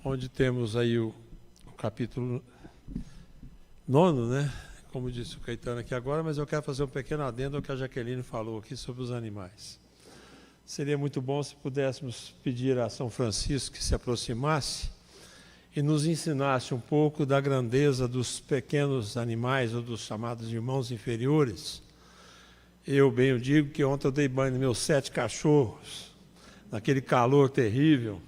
onde temos aí o capítulo 9, né? Como disse o Caetano aqui agora, mas eu quero fazer um pequeno adendo ao que a Jaqueline falou aqui sobre os animais. Seria muito bom se pudéssemos pedir a São Francisco que se aproximasse e nos ensinasse um pouco da grandeza dos pequenos animais, ou dos chamados irmãos inferiores. Eu bem digo que ontem eu dei banho nos meus 7 cachorros, naquele calor terrível,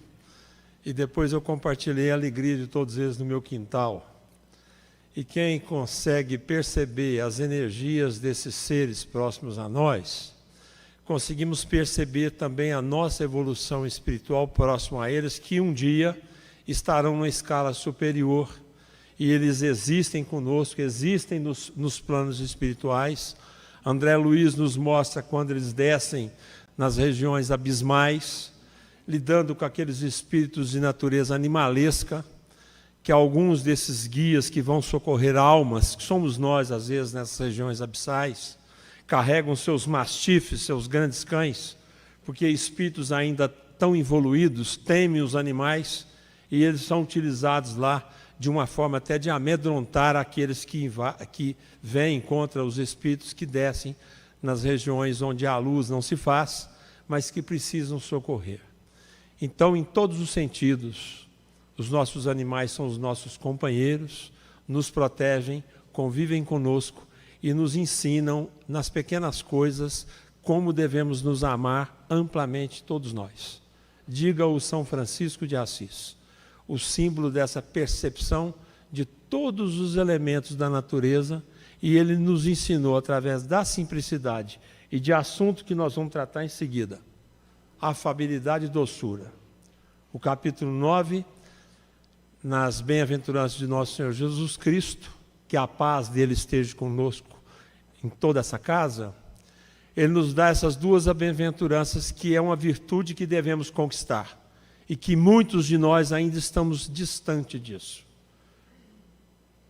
e depois eu compartilhei a alegria de todos eles no meu quintal. E quem consegue perceber as energias desses seres próximos a nós, conseguimos perceber também a nossa evolução espiritual próximo a eles, que um dia estarão numa escala superior, e eles existem conosco, existem nos planos espirituais. André Luiz nos mostra quando eles descem nas regiões abismais, lidando com aqueles espíritos de natureza animalesca, que alguns desses guias que vão socorrer almas, que somos nós às vezes nessas regiões abissais, carregam seus mastifes, seus grandes cães, porque espíritos ainda tão evoluídos temem os animais, e eles são utilizados lá de uma forma até de amedrontar aqueles que vêm contra os espíritos que descem nas regiões onde a luz não se faz, mas que precisam socorrer. Então, em todos os sentidos, os nossos animais são os nossos companheiros, nos protegem, convivem conosco e nos ensinam nas pequenas coisas como devemos nos amar amplamente todos nós. Diga-o São Francisco de Assis, o símbolo dessa percepção de todos os elementos da natureza, e ele nos ensinou através da simplicidade e de assunto que nós vamos tratar em seguida, afabilidade e doçura. O capítulo 9, nas bem-aventuranças de nosso Senhor Jesus Cristo, que a paz dele esteja conosco em toda essa casa, ele nos dá essas duas bem-aventuranças, que é uma virtude que devemos conquistar, e que muitos de nós ainda estamos distante disso.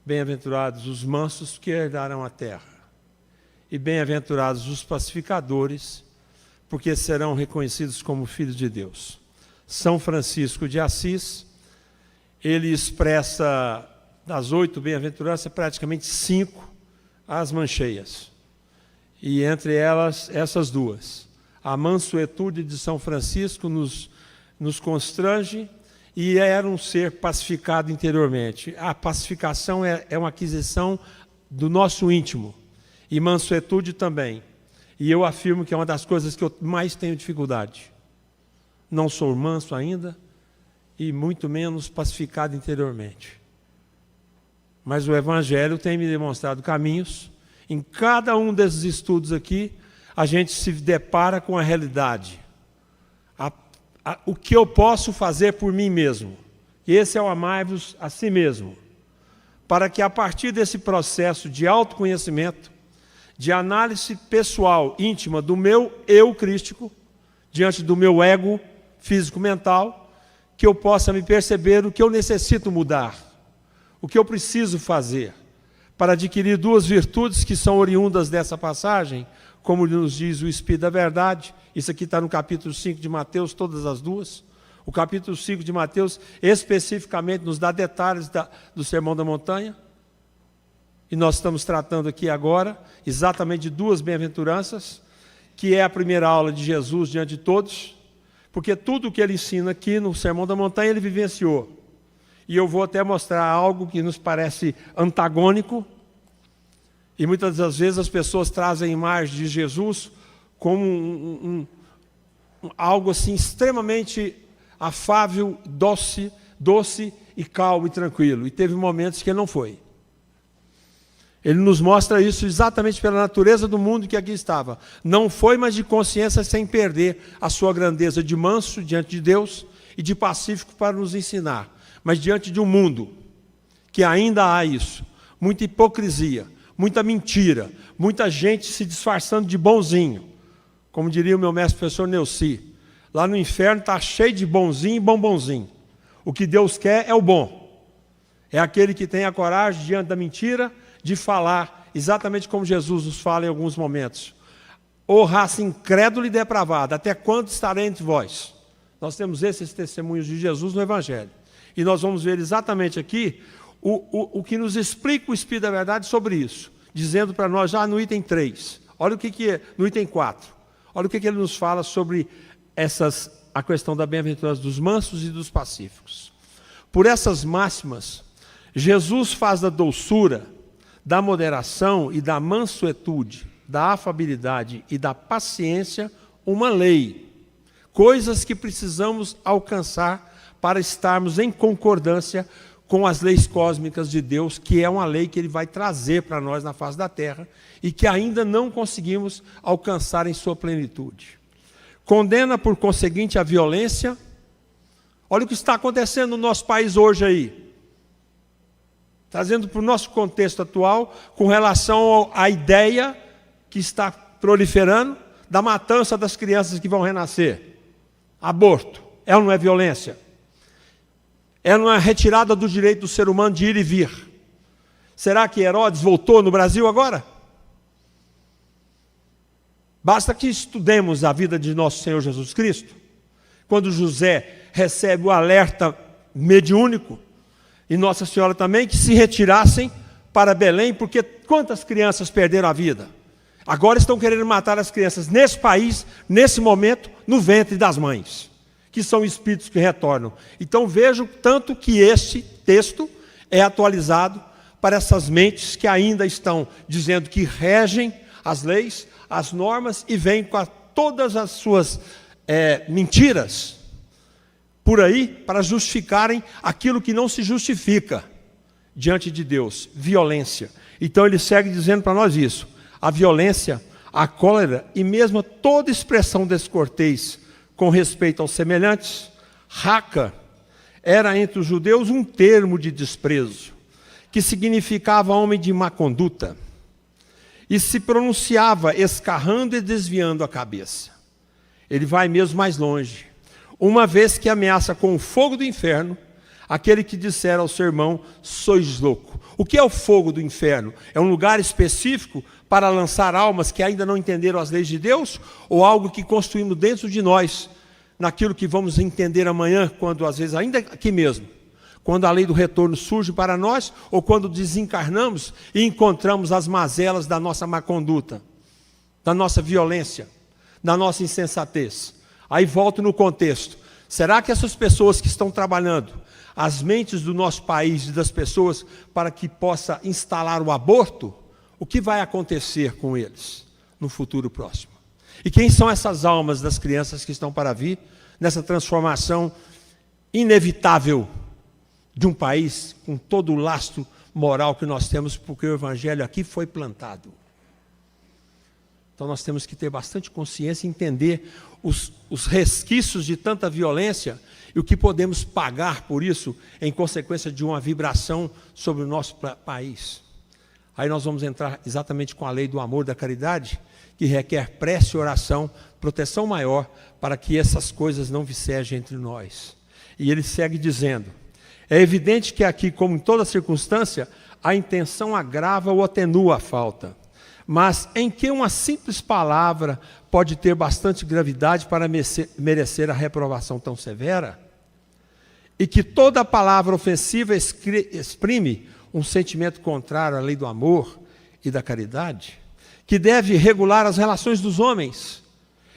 Bem-aventurados os mansos, que herdarão a terra, e bem-aventurados os pacificadores, porque serão reconhecidos como filhos de Deus. São Francisco de Assis, ele expressa das 8 bem-aventuranças, praticamente 5 as mancheias. E entre elas, essas duas. A mansuetude de São Francisco nos constrange, e era um ser pacificado interiormente. A pacificação é uma aquisição do nosso íntimo, e mansuetude também. E eu afirmo que é uma das coisas que eu mais tenho dificuldade. Não sou manso ainda, e muito menos pacificado interiormente. Mas o Evangelho tem me demonstrado caminhos. Em cada um desses estudos aqui, a gente se depara com a realidade. O que eu posso fazer por mim mesmo. E esse é o amai-vos a si mesmo. Para que a partir desse processo de autoconhecimento, de análise pessoal, íntima, do meu eu crístico, diante do meu ego físico-mental, que eu possa me perceber o que eu necessito mudar, o que eu preciso fazer, para adquirir 2 virtudes que são oriundas dessa passagem, como nos diz o Espírito da Verdade. Isso aqui está no capítulo 5 de Mateus, todas as duas. O capítulo 5 de Mateus especificamente nos dá detalhes do Sermão da Montanha, e nós estamos tratando aqui agora exatamente de 2 bem-aventuranças, que é a primeira aula de Jesus diante de todos, porque tudo o que ele ensina aqui no Sermão da Montanha ele vivenciou. E eu vou até mostrar algo que nos parece antagônico, e muitas das vezes as pessoas trazem a imagem de Jesus como algo assim extremamente afável, doce e calmo e tranquilo. E teve momentos que não foi. Ele nos mostra isso exatamente pela natureza do mundo que aqui estava. Não foi, mas de consciência, sem perder a sua grandeza de manso diante de Deus e de pacífico para nos ensinar. Mas diante de um mundo que ainda há isso, muita hipocrisia, muita mentira, muita gente se disfarçando de bonzinho. Como diria o meu mestre professor Neuci, lá no inferno está cheio de bonzinho e bombonzinho. O que Deus quer é o bom. É aquele que tem a coragem diante da mentira de falar exatamente como Jesus nos fala em alguns momentos. Ô raça incrédula e depravada, até quando estarei entre vós? Nós temos esses testemunhos de Jesus no Evangelho. E nós vamos ver exatamente aqui o que nos explica o Espírito da Verdade sobre isso, dizendo para nós já no item 3. Olha o que é, no item 4. Olha o que ele nos fala sobre a questão da bem-aventurança dos mansos e dos pacíficos. Por essas máximas, Jesus faz da doçura, da moderação e da mansuetude, da afabilidade e da paciência uma lei, coisas que precisamos alcançar para estarmos em concordância com as leis cósmicas de Deus, que é uma lei que Ele vai trazer para nós na face da terra e que ainda não conseguimos alcançar em sua plenitude. Condena, por conseguinte, a violência. Olha o que está acontecendo no nosso país hoje aí. Trazendo para o nosso contexto atual, com relação à ideia que está proliferando da matança das crianças que vão renascer. Aborto. É ou não é violência? É uma retirada do direito do ser humano de ir e vir. Será que Herodes voltou no Brasil agora? Basta que estudemos a vida de nosso Senhor Jesus Cristo. Quando José recebe o alerta mediúnico, e Nossa Senhora também, que se retirassem para Belém, porque quantas crianças perderam a vida? Agora estão querendo matar as crianças nesse país, nesse momento, no ventre das mães, que são espíritos que retornam. Então vejo tanto que este texto é atualizado para essas mentes que ainda estão dizendo que regem as leis, as normas, e vêm com todas as suas mentiras por aí para justificarem aquilo que não se justifica diante de Deus, violência. Então ele segue dizendo para nós isso: a violência, a cólera e mesmo toda expressão descortês com respeito aos semelhantes, raca, era entre os judeus um termo de desprezo, que significava homem de má conduta, e se pronunciava escarrando e desviando a cabeça. Ele vai mesmo mais longe, uma vez que ameaça com o fogo do inferno aquele que disser ao seu irmão: sois louco. O que é o fogo do inferno? É um lugar específico para lançar almas que ainda não entenderam as leis de Deus, ou algo que construímos dentro de nós, naquilo que vamos entender amanhã, quando às vezes, ainda aqui mesmo, quando a lei do retorno surge para nós, ou quando desencarnamos e encontramos as mazelas da nossa má conduta, da nossa violência, da nossa insensatez. Aí volto no contexto. Será que essas pessoas que estão trabalhando as mentes do nosso país e das pessoas para que possa instalar o aborto, o que vai acontecer com eles no futuro próximo? E quem são essas almas das crianças que estão para vir nessa transformação inevitável de um país com todo o lastro moral que nós temos, porque o Evangelho aqui foi plantado? Então nós temos que ter bastante consciência e entender os resquícios de tanta violência e o que podemos pagar por isso em consequência de uma vibração sobre o nosso país. Aí nós vamos entrar exatamente com a lei do amor, da caridade, que requer prece e oração, proteção maior, para que essas coisas não vicejem entre nós. E ele segue dizendo: é evidente que aqui, como em toda circunstância, a intenção agrava ou atenua a falta, mas em que uma simples palavra pode ter bastante gravidade para merecer a reprovação tão severa? E que toda palavra ofensiva exprime um sentimento contrário à lei do amor e da caridade, que deve regular as relações dos homens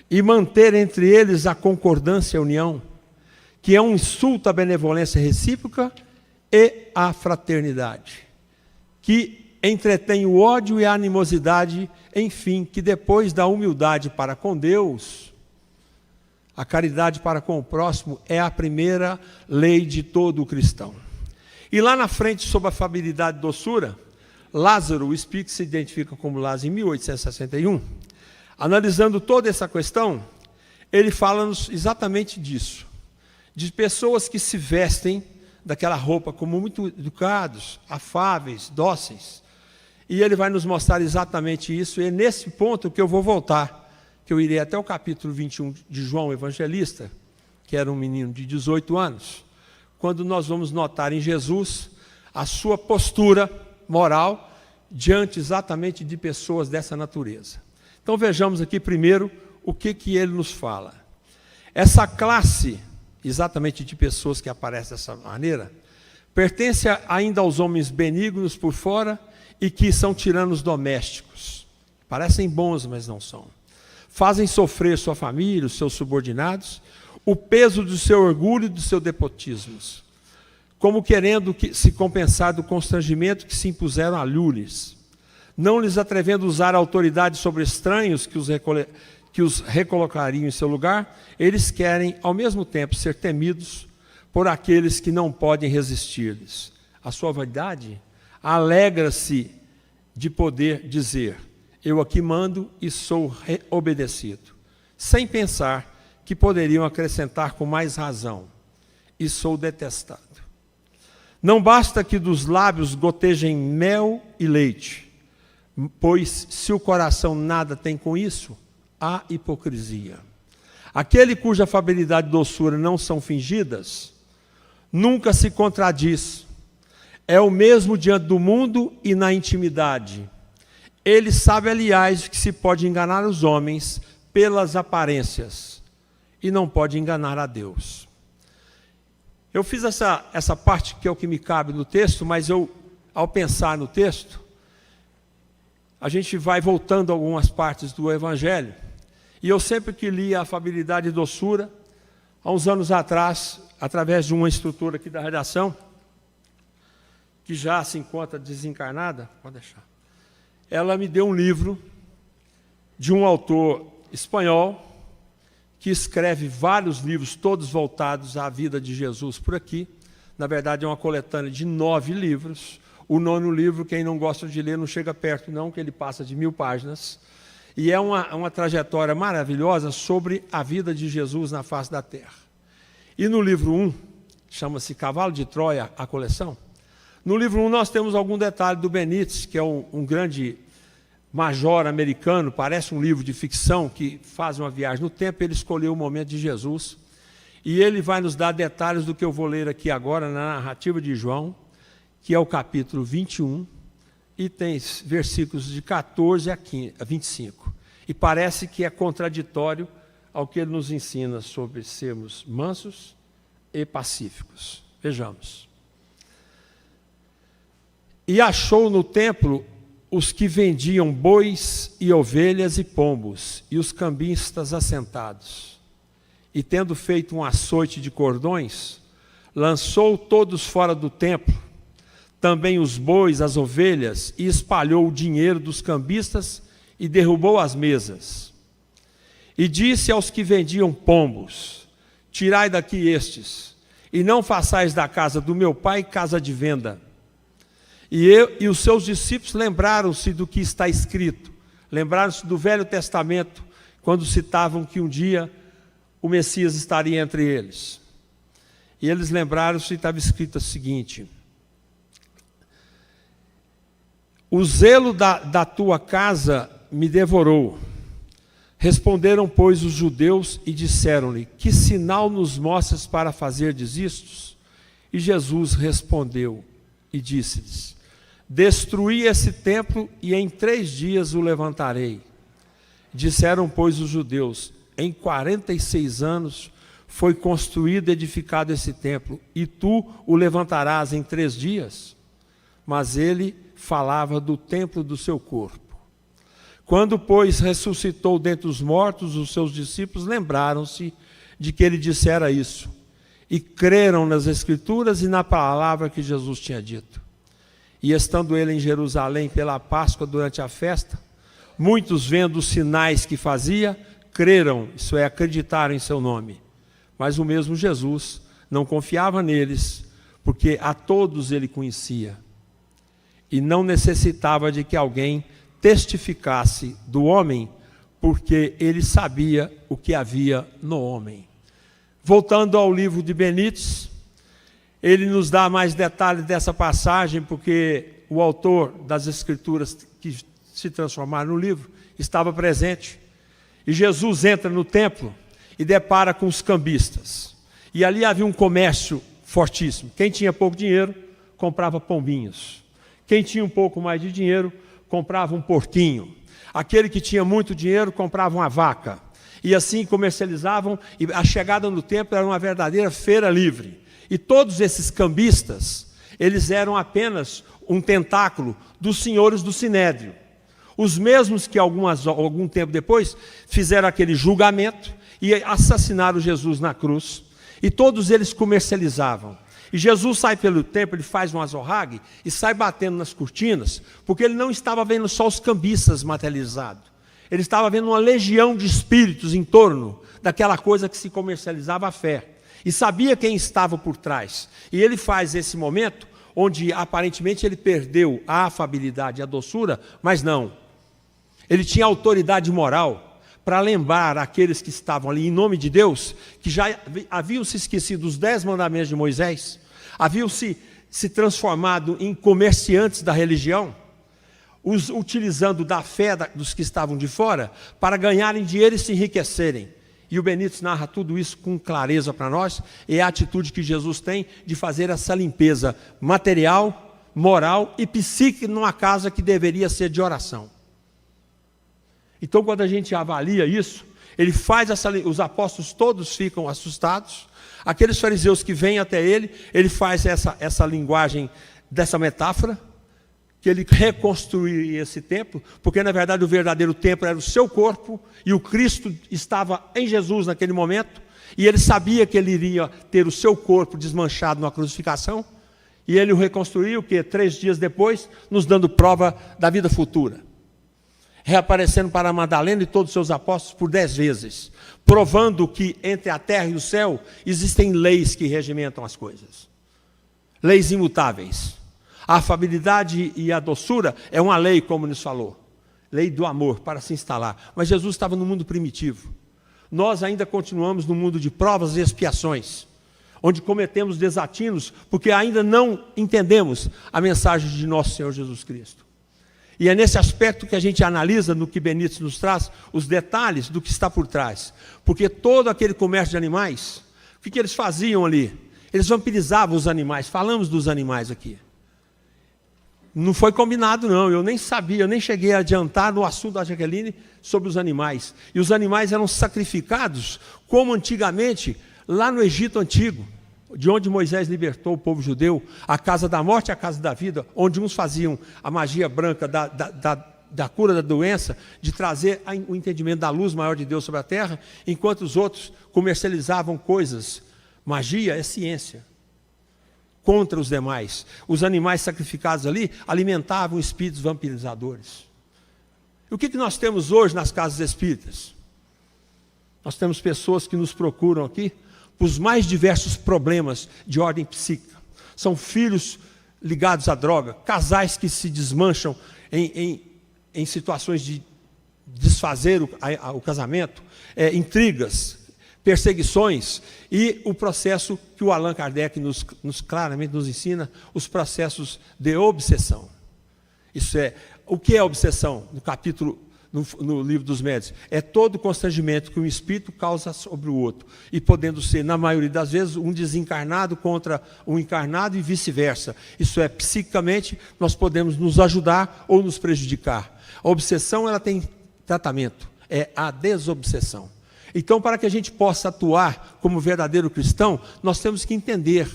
e manter entre eles a concordância e a união, que é um insulto à benevolência recíproca e à fraternidade, que entretém o ódio e a animosidade, enfim, que depois da humildade para com Deus, a caridade para com o próximo é a primeira lei de todo o cristão. E lá na frente, sobre a afabilidade e doçura, Lázaro, o espírito que se identifica como Lázaro em 1861, analisando toda essa questão, ele fala-nos exatamente disso, de pessoas que se vestem daquela roupa como muito educados, afáveis, dóceis, e ele vai nos mostrar exatamente isso, e é nesse ponto que eu vou voltar, que eu irei até o capítulo 21 de João Evangelista, que era um menino de 18 anos, quando nós vamos notar em Jesus a sua postura moral diante exatamente de pessoas dessa natureza. Então vejamos aqui primeiro o que ele nos fala. Essa classe exatamente de pessoas que aparecem dessa maneira, pertence ainda aos homens benignos por fora e que são tiranos domésticos. Parecem bons, mas não são. Fazem sofrer sua família, os seus subordinados, o peso do seu orgulho e do seu despotismo, como querendo se compensar do constrangimento que se impuseram a lhes, não lhes atrevendo a usar a autoridade sobre estranhos que os recolocariam em seu lugar. Eles querem, ao mesmo tempo, ser temidos por aqueles que não podem resistir-lhes. A sua vaidade alegra-se de poder dizer: eu aqui mando e sou obedecido, sem pensar que poderiam acrescentar com mais razão: e sou detestado. Não basta que dos lábios gotejem mel e leite, pois se o coração nada tem com isso, há hipocrisia. Aquele cuja afabilidade e doçura não são fingidas, nunca se contradiz. É o mesmo diante do mundo e na intimidade. Ele sabe, aliás, que se pode enganar os homens pelas aparências e não pode enganar a Deus. Eu fiz essa parte que é o que me cabe no texto, mas ao pensar no texto, a gente vai voltando a algumas partes do Evangelho. E eu sempre que li a afabilidade e doçura, há uns anos atrás, através de uma instrutora aqui da redação, que já se encontra desencarnada, pode deixar, ela me deu um livro de um autor espanhol, que escreve vários livros, todos voltados à vida de Jesus por aqui. Na verdade, é uma coletânea de 9 livros. O 9º livro, quem não gosta de ler, não chega perto não, que ele passa de 1000 páginas. E é uma trajetória maravilhosa sobre a vida de Jesus na face da terra. E no livro 1, chama-se Cavalo de Troia, a coleção. No livro 1 nós temos algum detalhe do Benítez, que é um grande major americano, parece um livro de ficção, que faz uma viagem no tempo. Ele escolheu o momento de Jesus, e ele vai nos dar detalhes do que eu vou ler aqui agora, na narrativa de João, que é o capítulo 21, e tem versículos de 14 a 25. E parece que é contraditório ao que ele nos ensina sobre sermos mansos e pacíficos. Vejamos. E achou no templo os que vendiam bois e ovelhas e pombos, e os cambistas assentados. E tendo feito um açoite de cordões, lançou todos fora do templo, também os bois, as ovelhas, e espalhou o dinheiro dos cambistas e derrubou as mesas. E disse aos que vendiam pombos: tirai daqui estes, e não façais da casa do meu pai casa de venda. E os seus discípulos lembraram-se do que está escrito, lembraram-se do Velho Testamento, quando citavam que um dia o Messias estaria entre eles. E eles lembraram-se, estava escrito o seguinte: o zelo da tua casa me devorou. Responderam, pois, os judeus e disseram-lhe: que sinal nos mostras para fazerdes isto? E Jesus respondeu e disse-lhes: destruí esse templo e em 3 dias o levantarei. Disseram, pois, os judeus: em 46 anos foi construído e edificado esse templo, e tu o levantarás em 3 dias? Mas ele falava do templo do seu corpo. Quando, pois, ressuscitou dentre os mortos, os seus discípulos lembraram-se de que ele dissera isso, e creram nas Escrituras e na palavra que Jesus tinha dito. E estando ele em Jerusalém pela Páscoa durante a festa, muitos, vendo os sinais que fazia, creram, isso é, acreditaram em seu nome. Mas o mesmo Jesus não confiava neles, porque a todos ele conhecia, e não necessitava de que alguém testificasse do homem, porque ele sabia o que havia no homem. Voltando ao livro de Benítez, ele nos dá mais detalhes dessa passagem, porque o autor das Escrituras que se transformaram no livro estava presente. E Jesus entra no templo e depara com os cambistas. E ali havia um comércio fortíssimo. Quem tinha pouco dinheiro, comprava pombinhos. Quem tinha um pouco mais de dinheiro, comprava um porquinho. Aquele que tinha muito dinheiro, comprava uma vaca. E assim comercializavam, e a chegada no templo era uma verdadeira feira livre. E todos esses cambistas, eles eram apenas um tentáculo dos senhores do Sinédrio. Os mesmos que algum tempo depois fizeram aquele julgamento e assassinaram Jesus na cruz. E todos eles comercializavam. E Jesus sai pelo templo, ele faz um azorrague e sai batendo nas cortinas, porque ele não estava vendo só os cambistas materializados. Ele estava vendo uma legião de espíritos em torno daquela coisa que se comercializava a fé. E sabia quem estava por trás. E ele faz esse momento onde aparentemente ele perdeu a afabilidade e a doçura, mas não. Ele tinha autoridade moral para lembrar aqueles que estavam ali em nome de Deus, que já haviam se esquecido dos 10 mandamentos de Moisés, haviam se transformado em comerciantes da religião, utilizando da fé dos que estavam de fora para ganharem dinheiro e se enriquecerem. E o Benítez narra tudo isso com clareza para nós, e é a atitude que Jesus tem de fazer essa limpeza material, moral e psíquica numa casa que deveria ser de oração. Então, quando a gente avalia isso, ele faz os apóstolos todos ficam assustados, aqueles fariseus que vêm até ele, ele faz essa linguagem dessa metáfora, que ele reconstruiria esse templo, porque na verdade o verdadeiro templo era o seu corpo, e o Cristo estava em Jesus naquele momento, e ele sabia que ele iria ter o seu corpo desmanchado na crucificação, e ele o reconstruiu, 3 dias depois, nos dando prova da vida futura. Reaparecendo para Madalena e todos os seus apóstolos por 10 vezes, provando que entre a terra e o céu existem leis que regimentam as coisas. Leis imutáveis. A afabilidade e a doçura é uma lei, como nos falou. Lei do amor, para se instalar. Mas Jesus estava no mundo primitivo. Nós ainda continuamos no mundo de provas e expiações, onde cometemos desatinos, porque ainda não entendemos a mensagem de nosso Senhor Jesus Cristo. E é nesse aspecto que a gente analisa, no que Benítez nos traz, os detalhes do que está por trás. Porque todo aquele comércio de animais, o que eles faziam ali? Eles vampirizavam os animais, falamos dos animais aqui. Não foi combinado não, eu nem sabia, eu nem cheguei a adiantar no assunto da Jaqueline sobre os animais. E os animais eram sacrificados, como antigamente, lá no Egito Antigo, de onde Moisés libertou o povo judeu, a casa da morte e a casa da vida, onde uns faziam a magia branca da cura da doença, de trazer o entendimento da luz maior de Deus sobre a terra, enquanto os outros comercializavam coisas. Magia é ciência, contra os demais. Os animais sacrificados ali alimentavam espíritos vampirizadores. E o que nós temos hoje nas casas espíritas? Nós temos pessoas que nos procuram aqui, os mais diversos problemas de ordem psíquica. São filhos ligados à droga, casais que se desmancham em situações de desfazer o casamento, intrigas, perseguições, e o processo que o Allan Kardec claramente nos ensina, os processos de obsessão. Isso é, o que é obsessão? No livro dos médiuns, é todo constrangimento que um espírito causa sobre o outro, e podendo ser, na maioria das vezes, um desencarnado contra um encarnado e vice-versa. Isso é, psiquicamente, nós podemos nos ajudar ou nos prejudicar. A obsessão, ela tem tratamento, é a desobsessão. Então, para que a gente possa atuar como verdadeiro cristão, nós temos que entender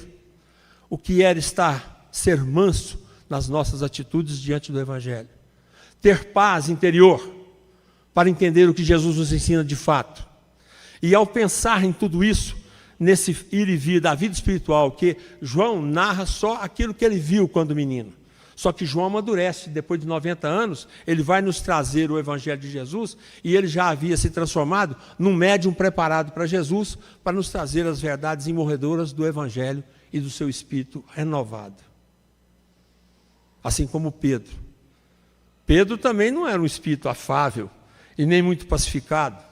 o que é ser manso nas nossas atitudes diante do Evangelho. Ter paz interior, para entender o que Jesus nos ensina de fato. E ao pensar em tudo isso, nesse ir e vir da vida espiritual, que João narra só aquilo que ele viu quando menino. Só que João amadurece, depois de 90 anos, ele vai nos trazer o Evangelho de Jesus, e ele já havia se transformado num médium preparado para Jesus, para nos trazer as verdades imorredoras do Evangelho e do seu espírito renovado. Assim como Pedro. Pedro também não era um espírito afável, e nem muito pacificado.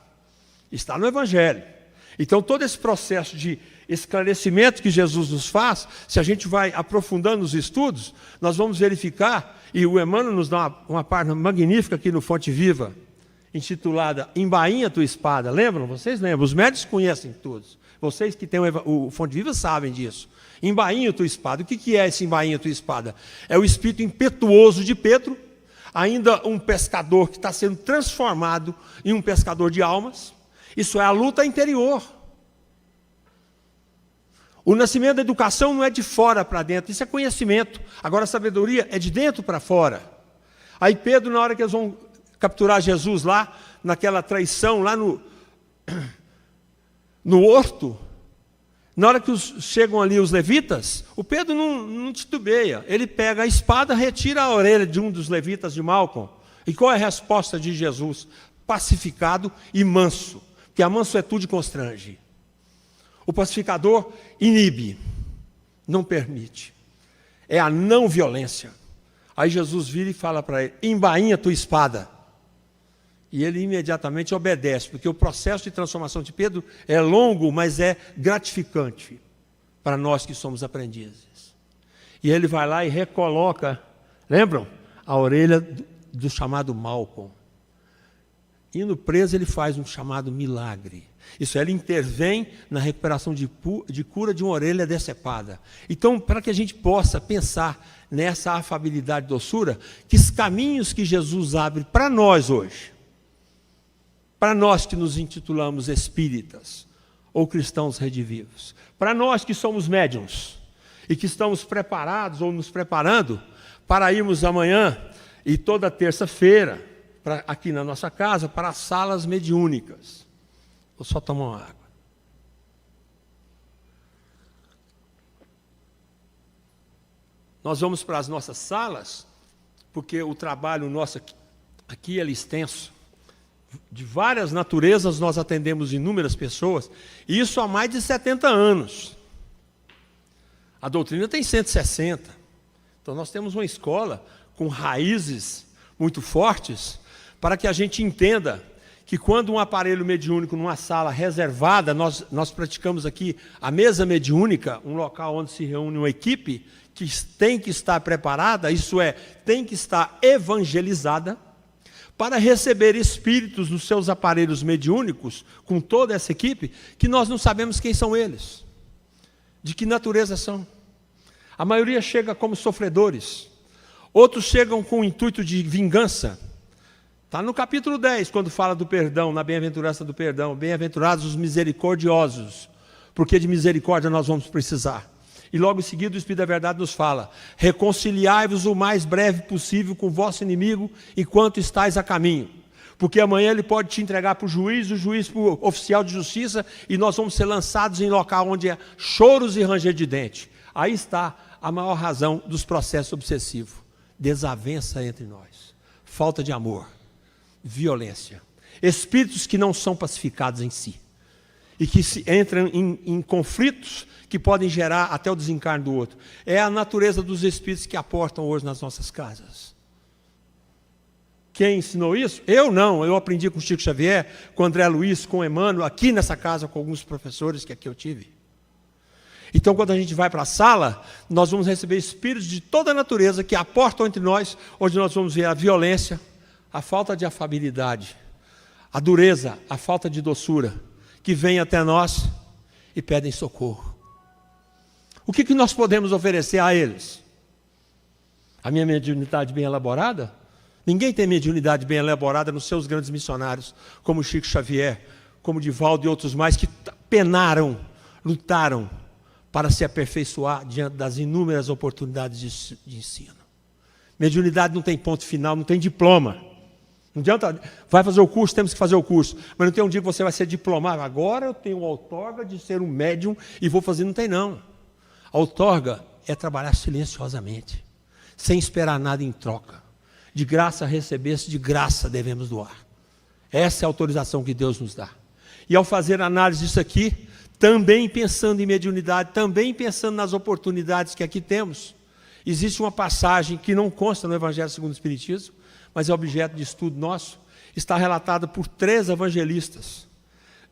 Está no Evangelho. Então, todo esse processo de esclarecimento que Jesus nos faz, se a gente vai aprofundando os estudos, nós vamos verificar, e o Emmanuel nos dá uma página magnífica aqui no Fonte Viva, intitulada Embainha Tua Espada. Lembram? Vocês lembram? Os médicos conhecem todos. Vocês que têm o Fonte Viva sabem disso. Embainha Tua Espada. O que é esse Embainha Tua Espada? É o espírito impetuoso de Pedro, ainda um pescador que está sendo transformado em um pescador de almas, Isso é a luta interior. O nascimento da educação não é de fora para dentro, isso é conhecimento. Agora a sabedoria é de dentro para fora. Aí Pedro, na hora que eles vão capturar Jesus lá, naquela traição, lá no horto, na hora que chegam ali os levitas, o Pedro não titubeia. Ele pega a espada, retira a orelha de um dos levitas de Malcom. E qual é a resposta de Jesus? Pacificado e manso. Porque a mansuetude constrange. O pacificador inibe, não permite. É a não violência. Aí Jesus vira e fala para ele: embainha tua espada. E ele imediatamente obedece, porque o processo de transformação de Pedro é longo, mas é gratificante para nós que somos aprendizes. E ele vai lá e recoloca, lembram? A orelha do chamado Malcom. Indo preso, ele faz um chamado milagre. Isso é, ele intervém na recuperação de cura de uma orelha decepada. Então, para que a gente possa pensar nessa afabilidade e doçura, que os caminhos que Jesus abre para nós hoje, para nós que nos intitulamos espíritas ou cristãos redivivos, para nós que somos médiuns e que estamos preparados ou nos preparando para irmos amanhã e toda terça-feira aqui na nossa casa para as salas mediúnicas. Vou só tomar uma água. Nós vamos para as nossas salas, porque o trabalho nosso aqui é extenso. De várias naturezas nós atendemos inúmeras pessoas, e isso há mais de 70 anos. A doutrina tem 160. Então nós temos uma escola com raízes muito fortes, para que a gente entenda que quando um aparelho mediúnico numa sala reservada, nós praticamos aqui a mesa mediúnica, um local onde se reúne uma equipe que tem que estar preparada, isso é, tem que estar evangelizada, para receber espíritos nos seus aparelhos mediúnicos, com toda essa equipe, que nós não sabemos quem são eles, de que natureza são. A maioria chega como sofredores, outros chegam com o intuito de vingança. Está no capítulo 10, quando fala do perdão, na bem-aventurança do perdão. Bem-aventurados os misericordiosos, porque de misericórdia nós vamos precisar. E logo em seguida o Espírito da Verdade nos fala: reconciliai-vos o mais breve possível com o vosso inimigo, enquanto estáis a caminho. Porque amanhã ele pode te entregar para o juiz para o oficial de justiça, e nós vamos ser lançados em local onde é choros e ranger de dente. Aí está a maior razão dos processos obsessivos: desavença entre nós, falta de amor, violência, espíritos que não são pacificados em si e que entram em conflitos que podem gerar até o desencarne do outro. É a natureza dos espíritos que aportam hoje nas nossas casas. Quem ensinou isso? Eu não, eu aprendi com Chico Xavier, com André Luiz, com Emmanuel, aqui nessa casa, com alguns professores que aqui eu tive. Então, quando a gente vai para a sala, nós vamos receber espíritos de toda a natureza que aportam entre nós, onde nós vamos ver a violência, a falta de afabilidade, a dureza, a falta de doçura, que vem até nós e pedem socorro. O que nós podemos oferecer a eles? A minha mediunidade bem elaborada? Ninguém tem mediunidade bem elaborada nos seus grandes missionários, como Chico Xavier, como Divaldo e outros mais, que penaram, lutaram para se aperfeiçoar diante das inúmeras oportunidades de ensino. Mediunidade não tem ponto final, não tem diploma. Não adianta, vai fazer o curso, temos que fazer o curso, mas não tem um dia que você vai ser diplomado. Agora eu tenho a outorga de ser um médium e vou fazer, não tem não. A outorga é trabalhar silenciosamente, sem esperar nada em troca. De graça recebesse, de graça devemos doar. Essa é a autorização que Deus nos dá. E ao fazer análise disso aqui, também pensando em mediunidade, também pensando nas oportunidades que aqui temos, existe uma passagem que não consta no Evangelho segundo o Espiritismo, mas é objeto de estudo nosso, está relatada por 3 evangelistas,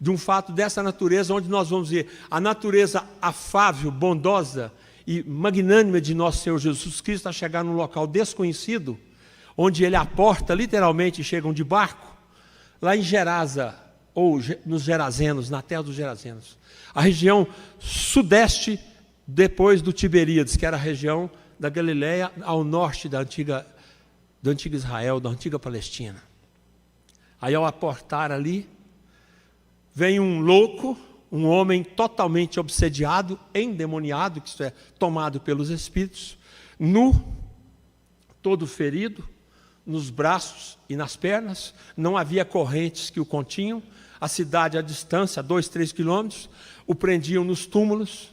de um fato dessa natureza, onde nós vamos ver a natureza afável, bondosa e magnânima de nosso Senhor Jesus Cristo a chegar num local desconhecido, onde ele aporta, literalmente, chegam de barco, lá em Gerasa, ou nos Gerazenos, na terra dos Gerazenos, a região sudeste, depois do Tiberíades, que era a região da Galileia, ao norte do antigo Israel, da antiga Palestina. Aí ao aportar ali, vem um louco, um homem totalmente obsediado, endemoniado, que isto é, tomado pelos espíritos, nu, todo ferido, nos braços e nas pernas, não havia correntes que o continham, a cidade à distância, 2, 3 quilômetros, o prendiam nos túmulos,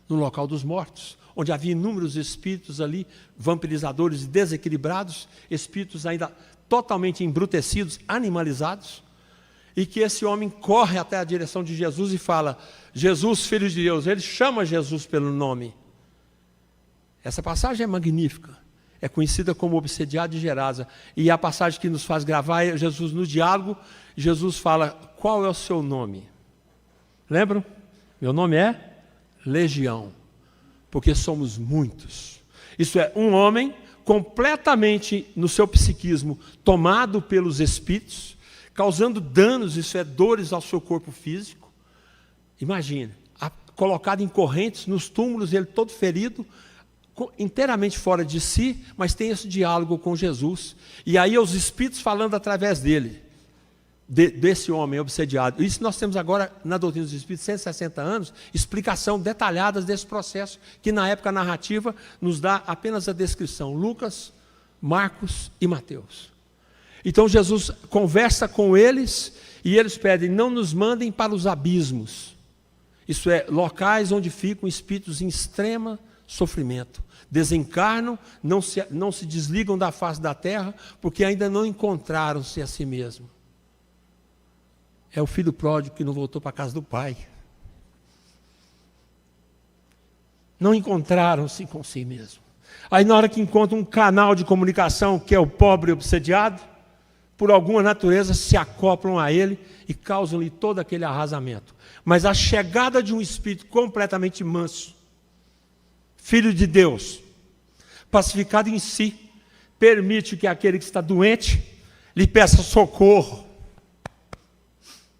no local dos mortos, onde havia inúmeros espíritos ali, vampirizadores e desequilibrados, espíritos ainda totalmente embrutecidos, animalizados, e que esse homem corre até a direção de Jesus e fala: Jesus, Filho de Deus. Ele chama Jesus pelo nome. Essa passagem é magnífica, é conhecida como Obsediado de Gerasa, e a passagem que nos faz gravar é Jesus no diálogo. Jesus fala: qual é o seu nome? Lembram? Meu nome é Legião, porque somos muitos. Isso é, um homem completamente no seu psiquismo, tomado pelos espíritos, causando danos, isso é, dores ao seu corpo físico. Imagine, colocado em correntes, nos túmulos, ele todo ferido, inteiramente fora de si, mas tem esse diálogo com Jesus. E aí os espíritos falando através dele, desse homem obsediado. Isso nós temos agora, na doutrina dos espíritos, 160 anos, explicação detalhada desse processo, que na época narrativa nos dá apenas a descrição, Lucas, Marcos e Mateus. Então Jesus conversa com eles, e eles pedem: não nos mandem para os abismos, isso é, locais onde ficam espíritos em extrema sofrimento, desencarnam, não se desligam da face da terra, porque ainda não encontraram-se a si mesmo. É o filho pródigo que não voltou para a casa do pai. Não encontraram-se com si mesmo. Aí na hora que encontram um canal de comunicação, que é o pobre obsediado, por alguma natureza se acoplam a ele e causam-lhe todo aquele arrasamento. Mas a chegada de um espírito completamente manso, filho de Deus, pacificado em si, permite que aquele que está doente lhe peça socorro.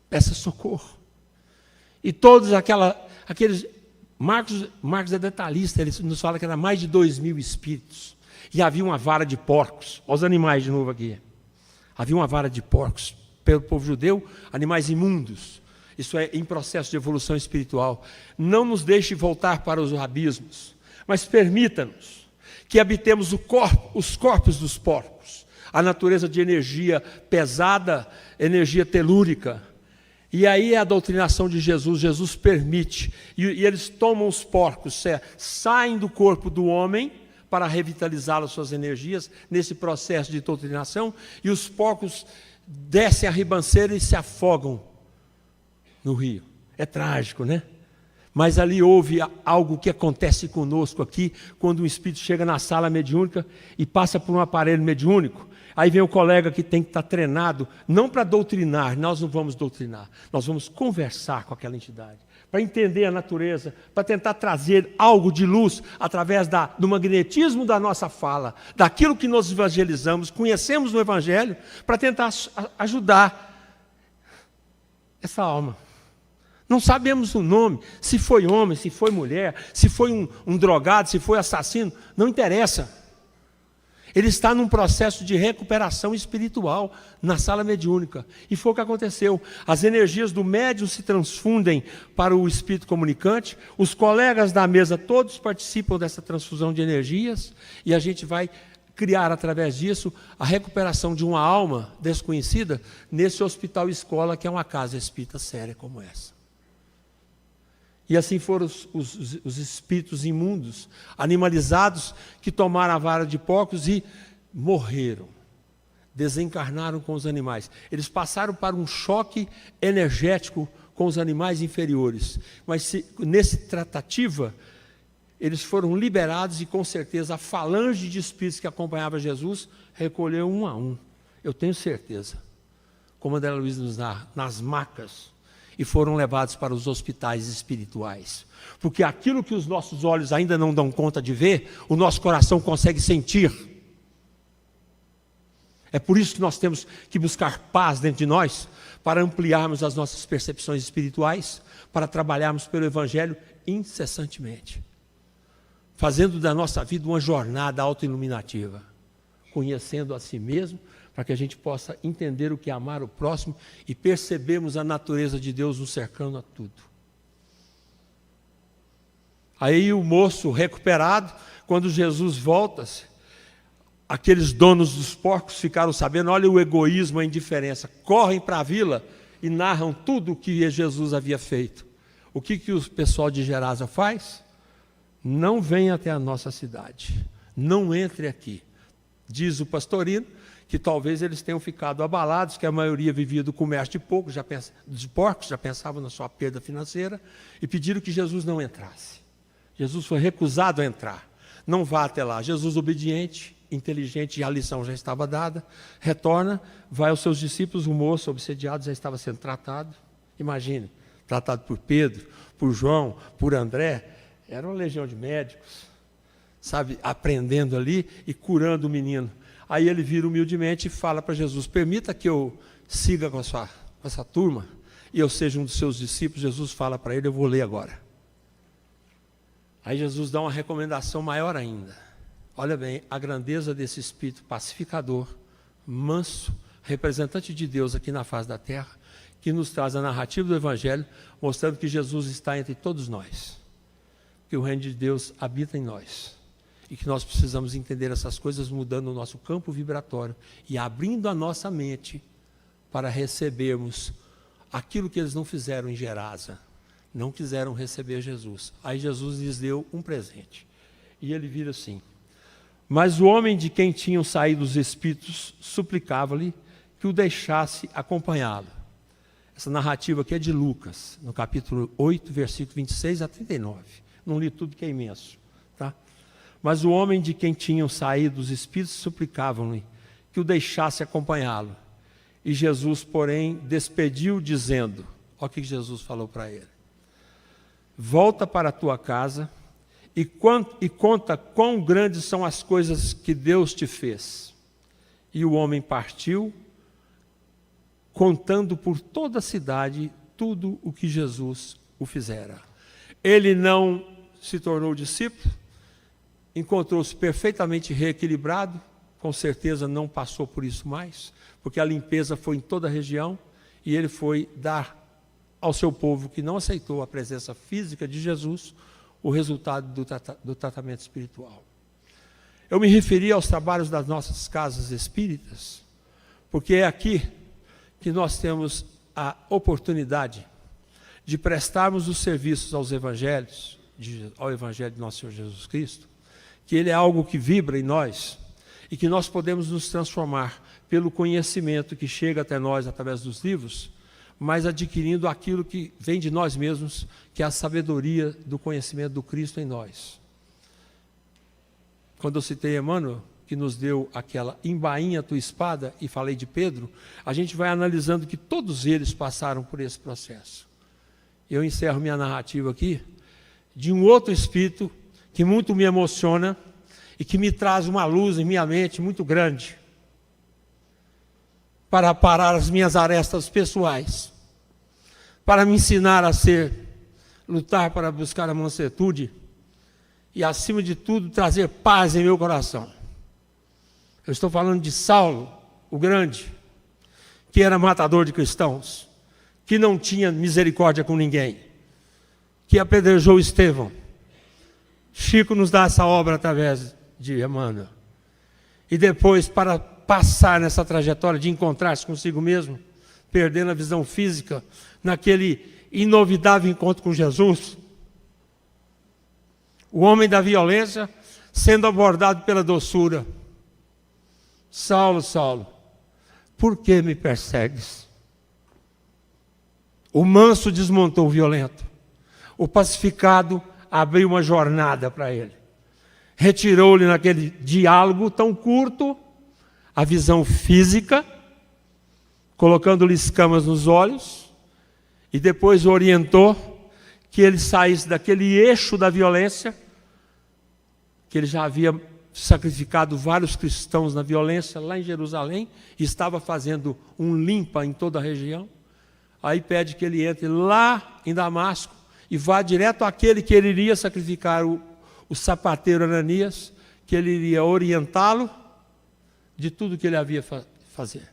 Peça socorro. E todos aqueles... Marcos é detalhista, ele nos fala que era mais de 2.000 espíritos. E havia uma vara de porcos. Olha os animais de novo aqui. Havia uma vara de porcos. Pelo povo judeu, animais imundos. Isso é em processo de evolução espiritual. Não nos deixe voltar para os abismos, mas permita-nos que habitemos os corpos dos porcos. A natureza de energia pesada, energia telúrica. E aí é a doutrinação de Jesus. Jesus permite, e eles tomam os porcos, saem do corpo do homem para revitalizar as suas energias nesse processo de doutrinação, e os porcos descem a ribanceira e se afogam no rio. É trágico, né? Mas ali houve algo que acontece conosco aqui, quando um espírito chega na sala mediúnica e passa por um aparelho mediúnico. Aí vem o colega que tem que estar treinado, não para doutrinar, nós não vamos doutrinar, nós vamos conversar com aquela entidade, para entender a natureza, para tentar trazer algo de luz através do magnetismo da nossa fala, daquilo que nós evangelizamos, conhecemos no Evangelho, para tentar ajudar essa alma. Não sabemos o nome, se foi homem, se foi mulher, se foi um drogado, se foi assassino, não interessa. Ele está num processo de recuperação espiritual na sala mediúnica. E foi o que aconteceu. As energias do médium se transfundem para o espírito comunicante. Os colegas da mesa todos participam dessa transfusão de energias. E a gente vai criar, através disso, a recuperação de uma alma desconhecida nesse hospital escola, que é uma casa espírita séria como essa. E assim foram os espíritos imundos, animalizados, que tomaram a vara de porcos e morreram, desencarnaram com os animais. Eles passaram para um choque energético com os animais inferiores. Mas nessa tratativa, eles foram liberados e com certeza a falange de espíritos que acompanhava Jesus recolheu um a um. Eu tenho certeza. Como a André Luiz nos dá, nas macas. E foram levados para os hospitais espirituais. Porque aquilo que os nossos olhos ainda não dão conta de ver, o nosso coração consegue sentir. É por isso que nós temos que buscar paz dentro de nós, para ampliarmos as nossas percepções espirituais, para trabalharmos pelo Evangelho incessantemente. Fazendo da nossa vida uma jornada autoiluminativa. Conhecendo a si mesmo, para que a gente possa entender o que é amar o próximo e percebermos a natureza de Deus nos cercando a tudo. Aí o moço recuperado, quando Jesus volta, aqueles donos dos porcos ficaram sabendo, olha o egoísmo, a indiferença, correm para a vila e narram tudo o que Jesus havia feito. O que o pessoal de Gerasa faz? Não venha até a nossa cidade, não entre aqui. Diz o pastorino que talvez eles tenham ficado abalados, que a maioria vivia do comércio de dos porcos, já pensavam na sua perda financeira, e pediram que Jesus não entrasse. Jesus foi recusado a entrar. Não vá até lá. Jesus, obediente, inteligente, a lição já estava dada, retorna, vai aos seus discípulos, o moço obsediado já estava sendo tratado. Imagine, tratado por Pedro, por João, por André, era uma legião de médicos, sabe, aprendendo ali e curando o menino. Aí ele vira humildemente e fala para Jesus, permita que eu siga com essa turma e eu seja um dos seus discípulos. Jesus fala para ele, eu vou ler agora. Aí Jesus dá uma recomendação maior ainda. Olha bem, a grandeza desse espírito pacificador, manso, representante de Deus aqui na face da terra, que nos traz a narrativa do Evangelho, mostrando que Jesus está entre todos nós, que o reino de Deus habita em nós, e que nós precisamos entender essas coisas mudando o nosso campo vibratório e abrindo a nossa mente para recebermos aquilo que eles não fizeram em Gerasa, não quiseram receber Jesus. Aí Jesus lhes deu um presente, e ele vira assim, mas o homem de quem tinham saído os espíritos suplicava-lhe que o deixasse acompanhá-lo. Essa narrativa aqui é de Lucas, no capítulo 8, versículo 26 a 39. Não li tudo que é imenso, tá? Mas o homem de quem tinham saído os espíritos suplicavam-lhe que o deixasse acompanhá-lo. E Jesus, porém, despediu dizendo, olha o que Jesus falou para ele, volta para a tua casa e conta quão grandes são as coisas que Deus te fez. E o homem partiu, contando por toda a cidade tudo o que Jesus o fizera. Ele não se tornou discípulo, encontrou-se perfeitamente reequilibrado, com certeza não passou por isso mais, porque a limpeza foi em toda a região, e ele foi dar ao seu povo que não aceitou a presença física de Jesus, o resultado do tratamento espiritual. Eu me referi aos trabalhos das nossas casas espíritas, porque é aqui que nós temos a oportunidade de prestarmos os serviços aos evangelhos, ao Evangelho de nosso Senhor Jesus Cristo, que ele é algo que vibra em nós e que nós podemos nos transformar pelo conhecimento que chega até nós através dos livros, mas adquirindo aquilo que vem de nós mesmos, que é a sabedoria do conhecimento do Cristo em nós. Quando eu citei Emmanuel, que nos deu aquela embainha tua espada, e falei de Pedro, a gente vai analisando que todos eles passaram por esse processo. Eu encerro minha narrativa aqui, de um outro espírito, que muito me emociona, e que me traz uma luz em minha mente muito grande, para parar as minhas arestas pessoais, para me ensinar a lutar para buscar a mansuetude, e acima de tudo, trazer paz em meu coração. Eu estou falando de Saulo, o grande, que era matador de cristãos, que não tinha misericórdia com ninguém, que apedrejou Estevão. Chico nos dá essa obra através de Emmanuel. E depois, para passar nessa trajetória de encontrar-se consigo mesmo, perdendo a visão física, naquele inovidável encontro com Jesus, o homem da violência sendo abordado pela doçura. Saulo, Saulo, por que me persegues? O manso desmontou o violento. O pacificado abriu uma jornada para ele. Retirou-lhe naquele diálogo tão curto a visão física, colocando-lhe escamas nos olhos, e depois orientou que ele saísse daquele eixo da violência, que ele já havia sacrificado vários cristãos na violência lá em Jerusalém, e estava fazendo um limpa em toda a região. Aí pede que ele entre lá em Damasco e vá direto àquele que ele iria sacrificar, o sapateiro Ananias, que ele iria orientá-lo de tudo que ele havia fazer.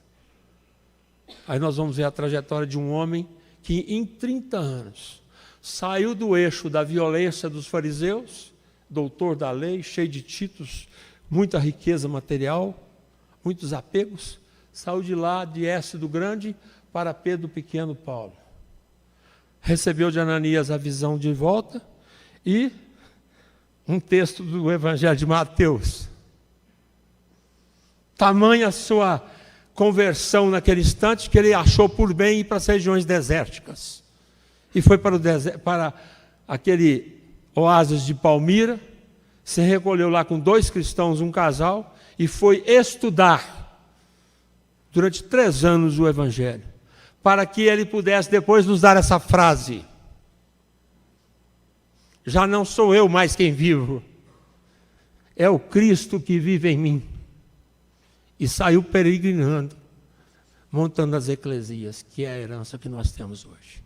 Aí nós vamos ver a trajetória de um homem que em 30 anos saiu do eixo da violência dos fariseus, doutor da lei, cheio de títulos, muita riqueza material, muitos apegos, saiu de lá de Écio do Grande para Pedro Pequeno Paulo. Recebeu de Ananias a visão de volta e um texto do Evangelho de Mateus. Tamanha a sua conversão naquele instante que ele achou por bem ir para as regiões desérticas. E foi para aquele oásis de Palmira, se recolheu lá com 2 cristãos, um casal, e foi estudar durante 3 anos o Evangelho, para que ele pudesse depois nos dar essa frase: já não sou eu mais quem vivo, é o Cristo que vive em mim. E saiu peregrinando, montando as eclesias, que é a herança que nós temos hoje.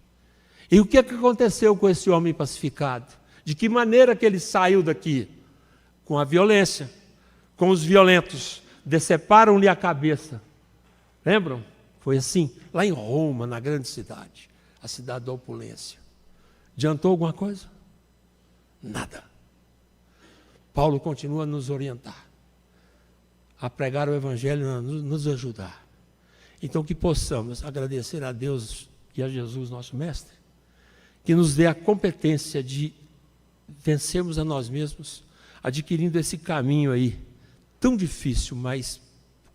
E o que aconteceu com esse homem pacificado? De que maneira que ele saiu daqui? Com a violência, com os violentos, deceparam-lhe a cabeça. Lembram? Foi assim, lá em Roma, na grande cidade, a cidade da opulência. Adiantou alguma coisa? Nada. Paulo continua a nos orientar, a pregar o Evangelho, a nos ajudar. Então que possamos agradecer a Deus e a Jesus, nosso Mestre, que nos dê a competência de vencermos a nós mesmos, adquirindo esse caminho aí, tão difícil, mas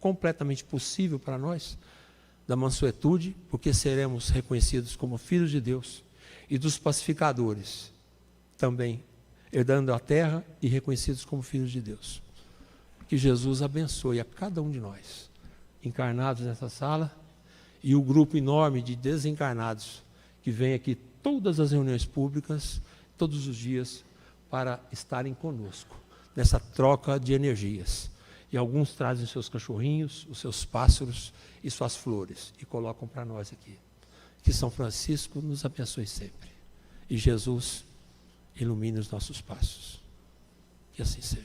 completamente possível para nós, da mansuetude, porque seremos reconhecidos como filhos de Deus, e dos pacificadores, também herdando a terra e reconhecidos como filhos de Deus. Que Jesus abençoe a cada um de nós, encarnados nessa sala, e o grupo enorme de desencarnados, que vem aqui todas as reuniões públicas, todos os dias, para estarem conosco, nessa troca de energias. E alguns trazem seus cachorrinhos, os seus pássaros e suas flores, e colocam para nós aqui. Que São Francisco nos abençoe sempre. E Jesus ilumine os nossos passos. Que assim seja.